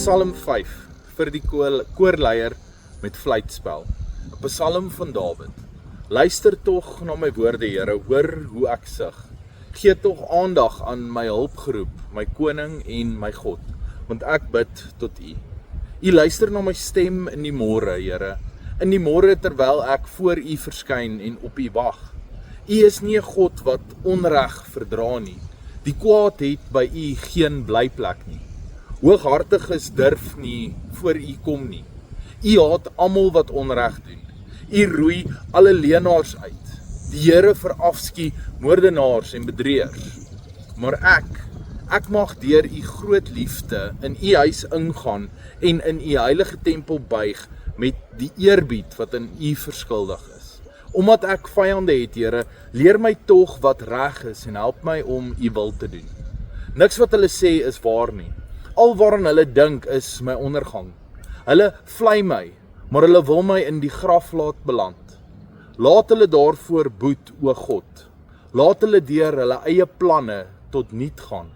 Psalm 5 vir die koorleier met fluitspel. 'n Psalm van Dawid. Luister tog na my woorde, Here, hoor hoe ek sug. Gee tog aandag aan my hulpgeroep, my koning en my God, want ek bid tot U. U luister na my stem in die môre, Here, in die môre terwyl ek voor U verskyn en op U wag. U is nie 'n God wat onreg verdra nie. Die kwaad het by U geen blyplek nie. Hooghartiges durf nie voor U kom nie. U haat almal wat onreg doen. U roei alle leenaars uit. Die Here verafskie moordenaars en bedrieërs. Maar ek mag deur U groot liefde in U huis ingaan en in U heilige tempel buig met die eerbied wat in U verskuldig is. Omdat ek vyande het, Here, leer my tog wat reg is en help my om U wil te doen. Niks wat hulle sê is waar nie. Al waaraan hulle dink is my ondergang. Hulle vlei my, maar hulle wil my in die graf laat beland. Laat hulle daarvoor boet, o God. Laat hulle deur hulle eie planne tot niet gaan.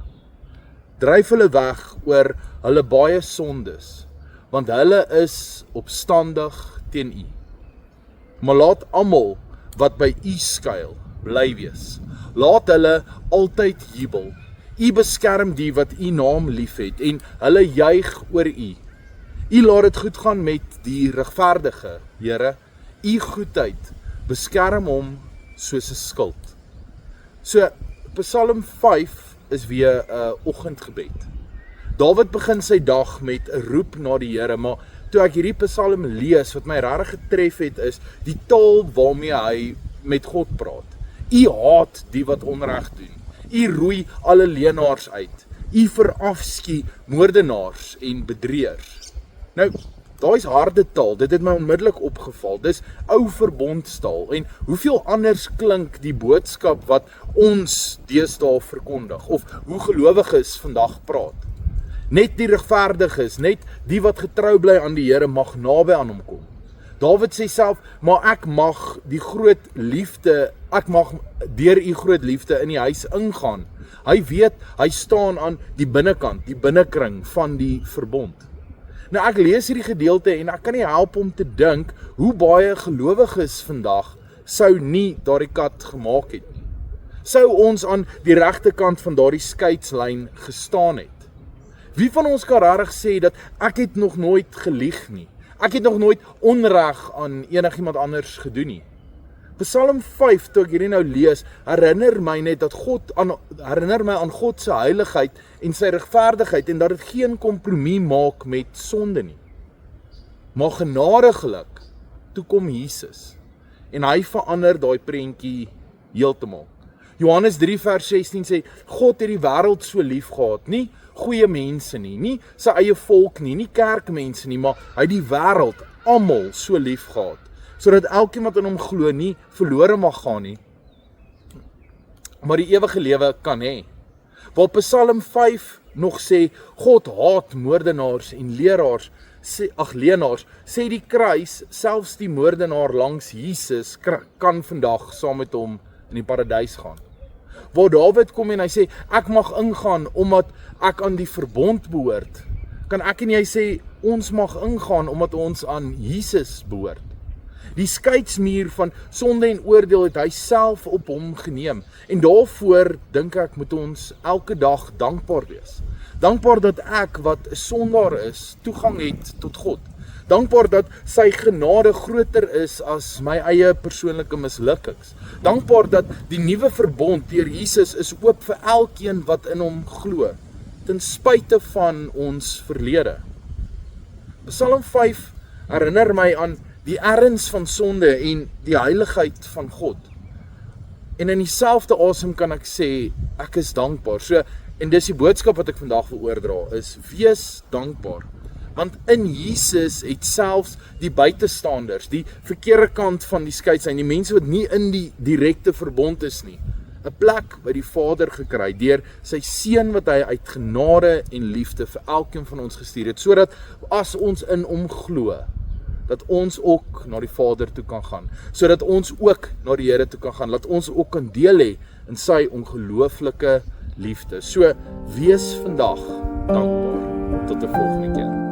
Dryf hulle weg oor hulle baie sondes, want hulle is opstandig teen U. Maar laat almal wat by U skuil, bly wees. Laat hulle altyd jubel. U beskerm die wat U naam liefhet en hulle juig oor U. U laat dit goed gaan met die regverdige, Here. U goedheid beskerm hom soos 'n skild. So, Psalm 5 is weer 'n oggendgebed. Dawid begin sy dag met 'n roep na die Here, maar toe ek hierdie Psalm lees, wat my regtig getref het, is die taal waarmee hy met God praat. U haat die wat onreg doen. U roei alle leenaars uit. U verafskie moordenaars en bedrieërs. Nou, daai is harde taal, dit het my onmiddellik opgeval. Dis ou verbondstaal en hoeveel anders klink die boodskap wat ons deesdae verkondig of hoe gelowiges vandag praat. Net die regverdiges, net die wat getrou bly aan die Here mag naby aan hom kom. Dawid sê self, maar ek mag deur U groot liefde in die huis ingaan. Hy weet, hy staan aan die binnekant, die binnekring van die verbond. Nou ek lees hierdie gedeelte en ek kan nie help om te dink hoe baie gelowiges vandag sou nie daardie kat gemaak het nie. Sou ons aan die regte kant van daardie skeidslyn gestaan het. Wie van ons kan regtig sê dat ek het nog nooit gelieg nie? Ek het nog nooit onreg aan enigiemand anders gedoen nie. Psalm 5, toe ek hierdie nou lees, herinner my aan God se heiligheid en sy regverdigheid en dat dit geen kompromie maak met sonde nie. Maar genadiglik, toe kom Jesus en hy verander daai prentjie heeltemal. Johannes 3 vers 16 sê, God het die wêreld so lief gehad, nie goeie mense nie sy eie volk nie kerkmense nie, maar hy het die wêreld almal so lief gehad, sodat elkeen wat in hom glo nie verlore mag gaan nie, maar die ewige lewe kan hê. Waar Psalm 5 nog sê, God haat moordenaars en leenaars, sê die kruis, selfs die moordenaar langs Jesus kan vandag saam met hom in die paradys gaan. Waar Dawid kom en hy sê, ek mag ingaan omdat ek aan die verbond behoort, kan ek en jy sê, ons mag ingaan omdat ons aan Jesus behoort. Die skeidsmuur van sonde en oordeel het hy self op hom geneem. En daarvoor, dink ek, moet ons elke dag dankbaar wees. Dankbaar dat ek, wat 'n sondaar is, toegang het tot God. Dankbaar dat sy genade groter is as my eie persoonlike mislukkings. Dankbaar dat die nuwe verbond deur Jesus is oop vir elkeen wat in hom glo, ten spyte van ons verlede. Psalm 5 herinner my aan die erns van sonde en die heiligheid van God. En in dieselfde asem kan ek sê, ek is dankbaar. So, en dis die boodskap wat ek vandag wil oordra, is wees dankbaar. Want in Jesus het selfs die buitestanders, die verkeerde kant van die skeidslyn, die mense wat nie in die direkte verbond is nie, 'n plek by die Vader gekry, deur sy seun wat hy uit genade en liefde vir elkeen van ons gestuur het, sodat as ons in hom glo, dat ons ook na die Vader toe kan gaan, sodat ons ook na die Here toe kan gaan, dat ons ook kan deel hê in sy ongelooflike liefde. So, wees vandag dankbaar. Tot 'n volgende keer.